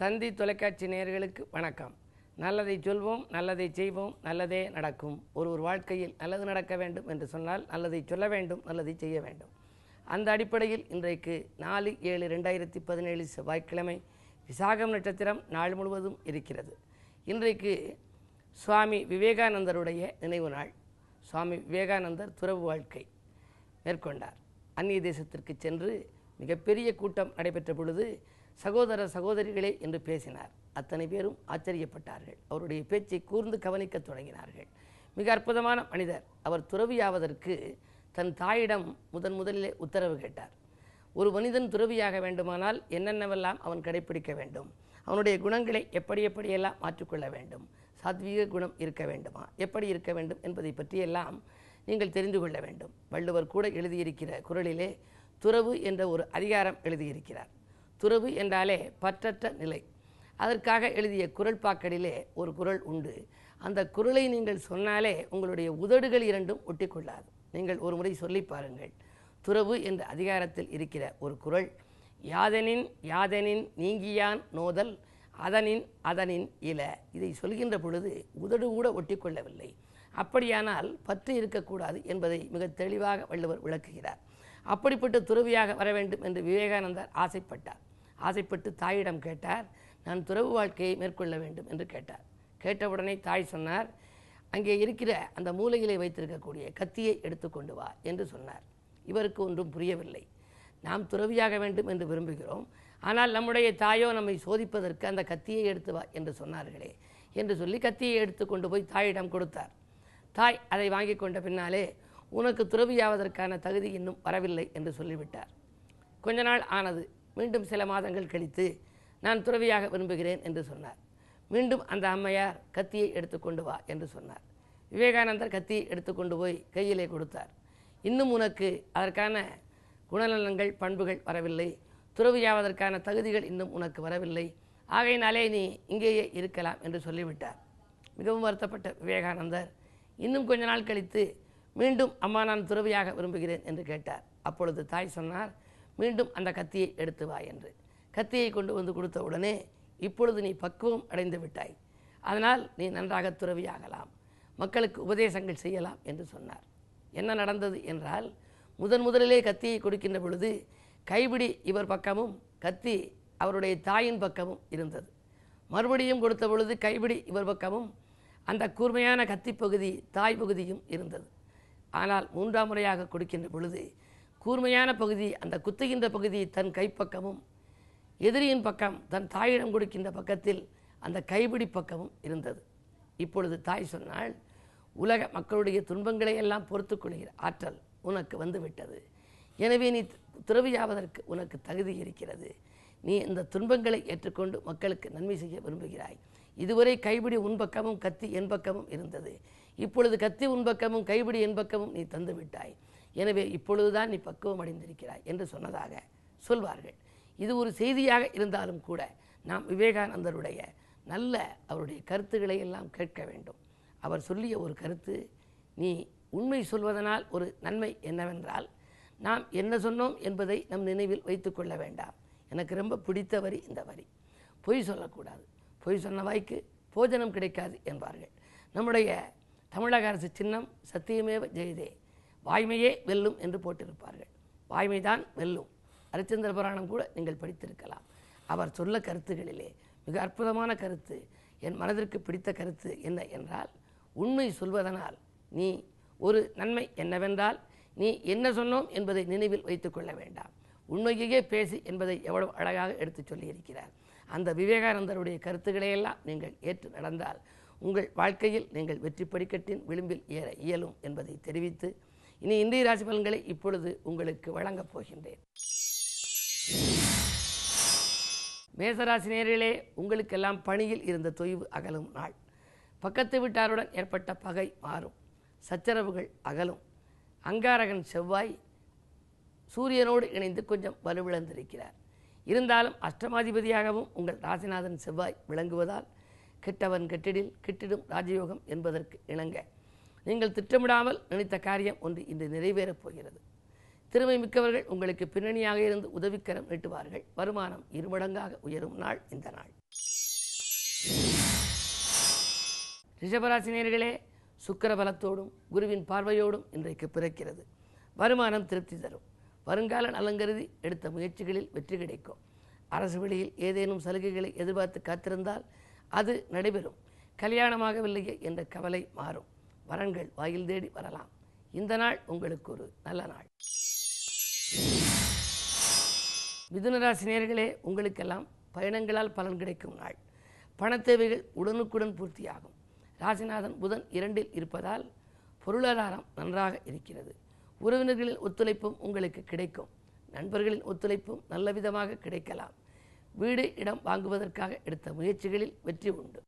தந்தி தொலைக்காட்சி நேயர்களுக்கு வணக்கம். நல்லதை சொல்வோம், நல்லதை செய்வோம், நல்லதே நடக்கும். ஒரு வாழ்க்கையில் நல்லது நடக்க வேண்டும் என்று சொன்னால் நல்லதை சொல்ல வேண்டும், நல்லதை செய்ய வேண்டும். அந்த அடிப்படையில் இன்றைக்கு 4/7/2017 செவ்வாய்க்கிழமை விசாகம் நட்சத்திரம் நாள் முழுவதும் இருக்கிறது. இன்றைக்கு சுவாமி விவேகானந்தருடைய நினைவு நாள். சுவாமி விவேகானந்தர் துறவு வாழ்க்கை மேற்கொண்டார். அந்நிய தேசத்திற்கு சென்று மிகப்பெரிய கூட்டம் நடைபெற்ற பொழுது சகோதர சகோதரிகளே என்று பேசினார். அத்தனை பேரும் ஆச்சரியப்பட்டார்கள். அவருடைய பேச்சை கூர்ந்து கவனிக்க தொடங்கினார்கள். மிக அற்புதமான மனிதர். அவர் துறவியாவதற்கு தன் தாயிடம் முதலிலே உத்தரவு கேட்டார். ஒரு மனிதன் துறவியாக வேண்டுமானால் என்னென்னவெல்லாம் அவன் கடைப்பிடிக்க வேண்டும், அவனுடைய குணங்களை எப்படியெல்லாம் மாற்றிக்கொள்ள வேண்டும், சாத்வீக குணம் இருக்க வேண்டுமா, எப்படி இருக்க வேண்டும் என்பதை பற்றியெல்லாம் நீங்கள் தெரிந்து கொள்ள வேண்டும். வள்ளுவர் கூட எழுதியிருக்கிற குறளிலே துறவு என்ற ஒரு அதிகாரம் எழுதியிருக்கிறார். துறவு என்றாலே பற்றற்ற நிலை. அதற்காக எழுதிய குறள் பாக்களிலே ஒரு குறள் உண்டு. அந்த குறளை நீங்கள் சொன்னாலே உங்களுடைய உதடுகள் இரண்டும் ஒட்டிக்கொள்ளாது. நீங்கள் ஒரு முறை சொல்லி பாருங்கள். துறவு என்ற அதிகாரத்தில் இருக்கிற ஒரு குறள், யாதெனின் நீங்கியான் நோதல் அதனின் இல. இதை சொல்கின்ற பொழுது உதடு கூட ஒட்டிக்கொள்ளவில்லை. அப்படியானால் பற்று இருக்கக்கூடாது என்பதை மிக தெளிவாக வள்ளுவர் விளக்குகிறார். அப்படிப்பட்ட துறவியாக வர வேண்டும் என்று விவேகானந்தர் ஆசைப்பட்டு தாயிடம் கேட்டார். நான் துறவு வாழ்க்கையை மேற்கொள்ள வேண்டும் என்று கேட்டார். கேட்டவுடனே தாய் சொன்னார், அங்கே இருக்கிற அந்த மூலையிலே வைத்திருக்கக்கூடிய கத்தியை எடுத்துக்கொண்டு வா என்று சொன்னார். இவருக்கு ஒன்றும் புரியவில்லை. நாம் துறவியாக வேண்டும் என்று விரும்புகிறோம், ஆனால் நம்முடைய தாயோ நம்மை சோதிப்பதற்கு அந்த கத்தியை எடுத்து வா என்று சொன்னார்களே என்று சொல்லி கத்தியை எடுத்து கொண்டு போய் தாயிடம் கொடுத்தார். தாய் அதை வாங்கி கொண்ட பின்னாலே, உனக்கு துறவியாவதற்கான தகுதி இன்னும் வரவில்லை என்று சொல்லிவிட்டார். கொஞ்ச நாள் ஆனது. மீண்டும் சில மாதங்கள் கழித்து நான் துறவியாக விரும்புகிறேன் என்று சொன்னார். மீண்டும் அந்த அம்மையார் கத்தியை எடுத்துக்கொண்டு வா என்று சொன்னார். விவேகானந்தர் கத்தியை எடுத்துக்கொண்டு போய் கையிலே கொடுத்தார். இன்னும் உனக்கு அதற்கான குணநலன்கள் பண்புகள் வரவில்லை, துறவியாவதற்கான தகுதிகள் இன்னும் உனக்கு வரவில்லை, ஆகையினாலே நீ இங்கேயே இருக்கலாம் என்று சொல்லிவிட்டார். மிகவும் வருத்தப்பட்ட விவேகானந்தர் இன்னும் கொஞ்ச நாள் கழித்து மீண்டும் அம்மா நான் துறவியாக விரும்புகிறேன் என்று கேட்டார். அப்பொழுது தாய் சொன்னார், மீண்டும் அந்த கத்தியை எடுத்து வா என்று. கத்தியை கொண்டு வந்து கொடுத்த உடனே, இப்பொழுது நீ பக்குவம் அடைந்து விட்டாய், அதனால் நீ நன்றாக துறவியாகலாம், மக்களுக்கு உபதேசங்கள் செய்யலாம் என்று சொன்னார். என்ன நடந்தது என்றால், முதலிலே கத்தியை கொடுக்கின்ற பொழுது கைபிடி இவர் பக்கமும் கத்தி அவருடைய தாயின் பக்கமும் இருந்தது. மறுபடியும் கொடுத்த பொழுது கைபிடி இவர் பக்கமும் அந்த கூர்மையான கத்தி பகுதி தாய் பகுதியும் இருந்தது. ஆனால் மூன்றாம் முறையாக கொடுக்கின்ற பொழுது கூர்மையான பகுதி, அந்த குத்துகின்ற பகுதி தன் கைப்பக்கமும், எதிரியின் பக்கம் தன் தாயிடம் கொடுக்கின்ற பக்கத்தில் அந்த கைபிடி பக்கமும் இருந்தது. இப்பொழுது தாய் சொன்னாள், உலக மக்களுடைய துன்பங்களை எல்லாம் பொறுத்து கொள்கிற ஆற்றல் உனக்கு வந்துவிட்டது. எனவே நீ துறவியாவதற்கு உனக்கு தகுதி இருக்கிறது. நீ இந்த துன்பங்களை ஏற்றுக்கொண்டு மக்களுக்கு நன்மை செய்ய விரும்புகிறாய். இதுவரை கைபிடி உன் பக்கமும் கத்தி என் பக்கமும் இருந்தது. இப்பொழுது கத்தி உன் பக்கமும் கைபிடி என் பக்கமும் நீ தந்து விட்டாய். எனவே இப்பொழுதுதான் நீ பக்குவம் அடைந்திருக்கிறாய் என்று சொன்னதாக சொல்வார்கள். இது ஒரு செய்தியாக இருந்தாலும் கூட நாம் விவேகானந்தருடைய நல்ல அவருடைய கருத்துக்களை எல்லாம் கேட்க வேண்டும். அவர் சொல்லிய ஒரு கருத்து, நீ உண்மை சொல்வதனால் ஒரு நன்மை என்னவென்றால், நாம் என்ன சொன்னோம் என்பதை நம் நினைவில் வைத்து கொள்ள வேண்டாம். எனக்கு ரொம்ப பிடித்த வரி இந்த வரி, பொய் சொல்லக்கூடாது, பொய் சொன்ன வாய்க்கு போஜனம் கிடைக்காது என்பார்கள். நம்முடைய தமிழக அரசு சின்னம் சத்தியமேவ ஜெயதே, வாய்மையே வெல்லும் என்று போட்டிருப்பார்கள். வாய்மைதான் வெல்லும். அரிச்சந்திர புராணம் கூட நீங்கள் படித்திருக்கலாம். அவர் சொல்ல கருத்துகளிலே மிக அற்புதமான கருத்து, என் மனதிற்கு பிடித்த கருத்து என்ன என்றால், உண்மை சொல்வதனால் நீ ஒரு நன்மை என்னவென்றால், நீ என்ன சொன்னோம் என்பதை நினைவில் வைத்து கொள்ள வேண்டாம், உண்மையே பேசி என்பதை எவ்வளவு அழகாக எடுத்து சொல்லியிருக்கிறார். அந்த விவேகானந்தருடைய கருத்துக்களையெல்லாம் நீங்கள் ஏற்று நடந்தால் உங்கள் வாழ்க்கையில் நீங்கள் வெற்றி படிக்கட்டின் விளிம்பில் ஏற இயலும் என்பதை தெரிவித்து, இனி இந்திய ராசி பலன்களை இப்பொழுது உங்களுக்கு வழங்கப் போகின்றேன். மேசராசி நேயர்களே, உங்களுக்கெல்லாம் பணியில் இருந்த தொய்வு அகலும் நாள். பக்கத்து வீட்டாருடன் ஏற்பட்ட பகை மாறும், சச்சரவுகள் அகலும். அங்காரகன் செவ்வாய் சூரியனோடு இணைந்து கொஞ்சம் வலுவிழந்திருக்கிறார். இருந்தாலும் அஷ்டமாதிபதியாகவும் உங்கள் ராசிநாதன் செவ்வாய் விளங்குவதால் கெட்டவன் கெட்டிடில் கிட்டிடும் ராஜயோகம் என்பதற்கு இணங்க நீங்கள் திட்டமிடாமல் நினைத்த காரியம் ஒன்று இன்று நிறைவேறப் போகிறது. திறமை மிக்கவர்கள் உங்களுக்கு பின்னணியாக இருந்து உதவிக்கரம் நீட்டுவார்கள். வருமானம் இருமடங்காக உயரும் நாள் இந்த நாள். ரிஷபராசினியர்களே, சுக்கிர பலத்தோடும் குருவின் பார்வையோடும் இன்றைக்கு பிறக்கிறது. வருமானம் திருப்தி தரும். வருங்கால நலங்கருதி எடுத்த முயற்சிகளில் வெற்றி கிடைக்கும். அரசு வழியில் ஏதேனும் சலுகைகளை எதிர்பார்த்து காத்திருந்தால் அது நடைபெறும். கல்யாணமாகவில்லையே என்ற கவலை மாறும். வரன்கள் வாயில் தேடி வரலாம். இந்த நாள் உங்களுக்கு ஒரு நல்ல நாள். மிதுனராசி நேயர்களே, உங்களுக்கெல்லாம் பயணங்களால் பலன் கிடைக்கும் நாள். பணத்தேவைகள் உடனுக்குடன் பூர்த்தியாகும். ராசிநாதன் புதன் 2இல் இருப்பதால் பொருளாதாரம் நன்றாக இருக்கிறது. உறவினர்களின் ஒத்துழைப்பும் உங்களுக்கு கிடைக்கும். நண்பர்களின் ஒத்துழைப்பும் நல்ல விதமாக கிடைக்கலாம். வீடு இடம் வாங்குவதற்காக எடுத்த முயற்சிகளில் வெற்றி உண்டு.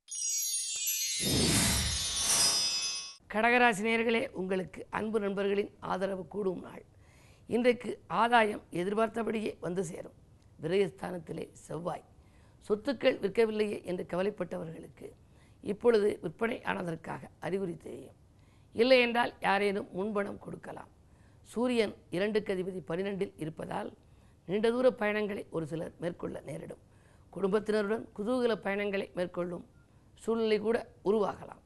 கடகராசி நேயர்களே, உங்களுக்கு அன்பு நண்பர்களின் ஆதரவு கூடும் நாள். இன்றைக்கு ஆதாயம் எதிர்பார்த்தபடியே வந்து சேரும். விரயஸ்தானத்திலே செவ்வாய். சொத்துக்கள் விற்கவில்லையே என்று கவலைப்பட்டவர்களுக்கு இப்பொழுது விற்பனை ஆனதற்காக அறிகுறி தெரியும். இல்லை என்றால் யாரேனும் முன்பணம் கொடுக்கலாம். சூரியன் 2க்கு அதிபதி 12இல் இருப்பதால் நீண்ட தூர பயணங்களை ஒரு சிலர் மேற்கொள்ள நேரிடும். குடும்பத்தினருடன் குதூகல பயணங்களை மேற்கொள்ளும் சூழ்நிலை கூட உருவாகலாம்.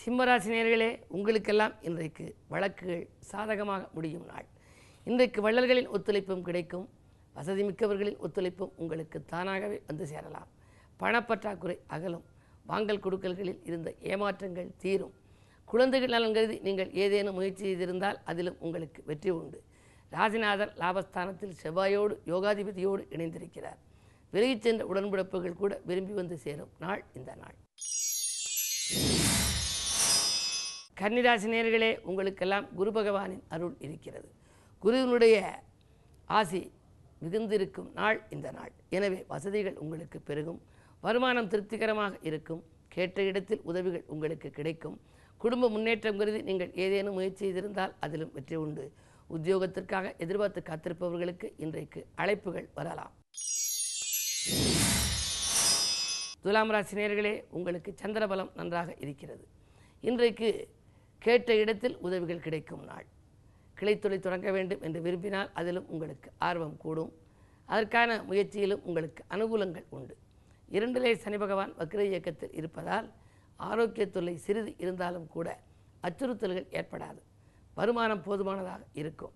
சிம்மராசி நேயர்களே, உங்களுக்கெல்லாம் இன்றைக்கு வழக்குகள் சாதகமாக முடியும் நாள். இன்றைக்கு வள்ளல்களின் ஒத்துழைப்பும் கிடைக்கும். வசதி மிக்கவர்களின் ஒத்துழைப்பும் உங்களுக்கு தானாகவே வந்து சேரலாம். பணப்பற்றாக்குறை அகலும். வாங்கல் கொடுக்கல்களில் இருந்த ஏமாற்றங்கள் தீரும். குழந்தைகள் நலன் கருதி நீங்கள் ஏதேனும் முயற்சி செய்திருந்தால் அதிலும் உங்களுக்கு வெற்றி உண்டு. ராசிநாதர் லாபஸ்தானத்தில் செவ்வாயோடு யோகாதிபதியோடு இணைந்திருக்கிறார். விலகிச் சென்ற உடன்பிறப்புகள் கூட விரும்பி வந்து சேரும் நாள் இந்த நாள். கன்னிராசி நேயர்களே, உங்களுக்கெல்லாம் குரு பகவானின் அருள் இருக்கிறது. குருவினுடைய ஆசி மிகுந்திருக்கும் நாள் இந்த நாள். எனவே வசதிகள் உங்களுக்கு பெருகும். வருமானம் திருப்திகரமாக இருக்கும். கேட்ட இடத்தில் உதவிகள் உங்களுக்கு கிடைக்கும். குடும்ப முன்னேற்றம் கருதி நீங்கள் ஏதேனும் முயற்சி செய்திருந்தால் அதிலும் வெற்றி உண்டு. உத்தியோகத்திற்காக எதிர்பார்த்து காத்திருப்பவர்களுக்கு இன்றைக்கு அழைப்புகள் வரலாம். துலாம் ராசி நேயர்களே, உங்களுக்கு சந்திரபலம் நன்றாக இருக்கிறது. இன்றைக்கு கேட்ட இடத்தில் உதவிகள் கிடைக்கும் நாள். கிளைத்தொலை தொடங்க வேண்டும் என்று விரும்பினால் அதிலும் உங்களுக்கு ஆர்வம் கூடும். அதற்கான முயற்சியிலும் உங்களுக்கு அனுகூலங்கள் உண்டு. 2லே சனி பகவான் வக்ர இயக்கத்தில் இருப்பதால் ஆரோக்கிய தொல்லை சிறிது இருந்தாலும் கூட அச்சுறுத்தல்கள் ஏற்படாது. வருமானம் போதுமானதாக இருக்கும்.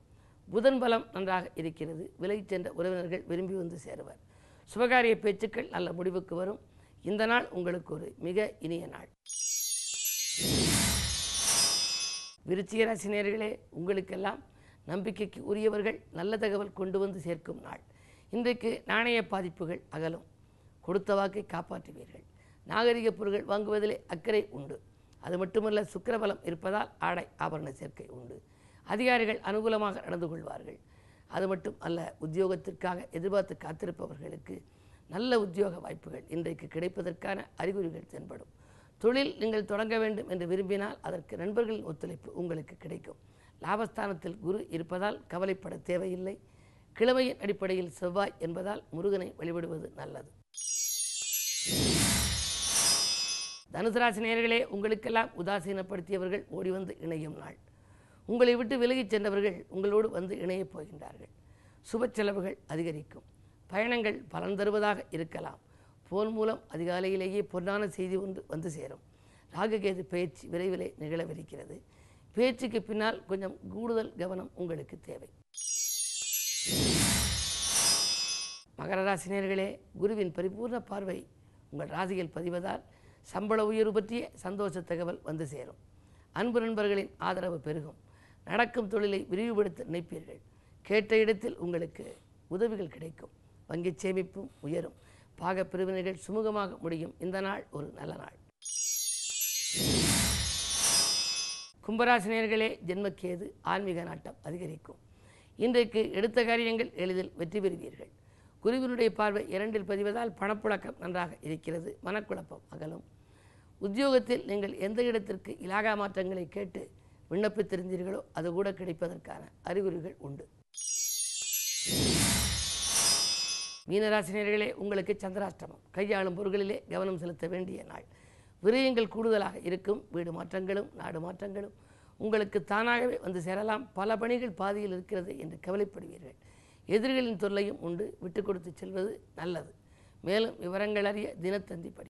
புதன் பலம் நன்றாக இருக்கிறது. விலகிச் சென்ற உறவினர்கள் விரும்பி வந்து சேருவர். சுபகாரிய பேச்சுக்கள் நல்ல முடிவுக்கு வரும். இந்த நாள் உங்களுக்கு ஒரு மிக இனிய நாள். விருச்சிக ராசி நேயர்களே, உங்களுக்கெல்லாம் நம்பிக்கைக்கு உரியவர்கள் நல்ல தகவல் கொண்டு வந்து சேர்க்கும் நாள். இன்றைக்கு நாணய பாதிப்புகள் அகலும். கொடுத்த வாக்கை காப்பாற்றுவீர்கள். நாகரிக பொருட்கள் வாங்குவதிலே அக்கறை உண்டு. அது மட்டுமல்ல, சுக்கிரபலம் இருப்பதால் ஆடை ஆபரண சேர்க்கை உண்டு. அதிகாரிகள் அனுகூலமாக நடந்து கொள்வார்கள். அது மட்டும் அல்ல, உத்தியோகத்திற்காக எதிர்பார்த்து காத்திருப்பவர்களுக்கு நல்ல உத்தியோக வாய்ப்புகள் இன்றைக்கு கிடைப்பதற்கான அறிகுறிகள் தென்படும். தொழில் நீங்கள் தொடங்க வேண்டும் என்று விரும்பினால் அதற்கு நண்பர்களின் ஒத்துழைப்பு உங்களுக்கு கிடைக்கும். லாபஸ்தானத்தில் குரு இருப்பதால் கவலைப்பட தேவையில்லை. கிழமையின் அடிப்படையில் செவ்வாய் என்பதால் முருகனை வழிபடுவது நல்லது. தனுசு ராசி நேயர்களே, உங்களுக்கெல்லாம் உதாசீனப்படுத்தியவர்கள் ஓடி வந்து இணையும் நாள். உங்களை விட்டு விலகிச் சென்றவர்கள் உங்களோடு வந்து இணையப் போகின்றார்கள். சுப செலவுகள் அதிகரிக்கும். பயணங்கள் பலன் தருவதாக இருக்கலாம். போன் மூலம் அதிகாலையிலேயே பொன்னான செய்தி ஒன்று வந்து சேரும். ராகுகேது பயிற்சி விரைவிலே நிகழவிருக்கிறது. பேச்சுக்கு பின்னால் கொஞ்சம் கூடுதல் கவனம் உங்களுக்கு தேவை. மகர ராசி நேயர்களே, குருவின் பரிபூர்ண பார்வை உங்கள் ராசியில் பதிவதால் சம்பள உயர்வு பற்றிய சந்தோஷ தகவல் வந்து சேரும். அன்பு நண்பர்களின் ஆதரவு பெருகும். நடக்கும் தொழிலை விரிவுபடுத்த நினைப்பீர்கள். கேட்ட இடத்தில் உங்களுக்கு உதவிகள் கிடைக்கும். வங்கி சேமிப்பும் உயரும். பாக பிரிவினைகள் சுமூகமாக முடியும். இந்த நாள் ஒரு நல்ல நாள். கும்பராசி நேயர்களே, ஜென்மக்கேது ஆன்மீக நாட்டம் அதிகரிக்கும். இன்றைக்கு எடுத்த காரியங்கள் எளிதில் வெற்றி பெறுவீர்கள். குருவினுடைய பார்வை 2இல் பதிவதால் பணப்புழக்கம் நன்றாக இருக்கிறது. மனக்குழப்பம் அகலும். உத்தியோகத்தில் நீங்கள் எந்த இடத்திற்கு இலாகா மாற்றங்களை கேட்டு விண்ணப்பித்திருந்தீர்களோ அது கூட கிடைப்பதற்கான அறிகுறிகள் உண்டு. மீனராசினியர்களே, உங்களுக்கு சந்திராஷ்டமம். கையாளும் பொருட்களிலே கவனம் செலுத்த வேண்டிய நாள். விரயங்கள் கூடுதலாக இருக்கும். வீடு மாற்றங்களும் நாடு மாற்றங்களும் உங்களுக்கு தானாகவே வந்து சேரலாம். பல பணிகள் பாதியில் இருக்கிறது என்று கவலைப்படுவீர்கள். எதிரிகளின் தொல்லையும் உண்டு. விட்டு கொடுத்து செல்வது நல்லது. மேலும் விவரங்கள் அறிய தினத்தந்தி படி.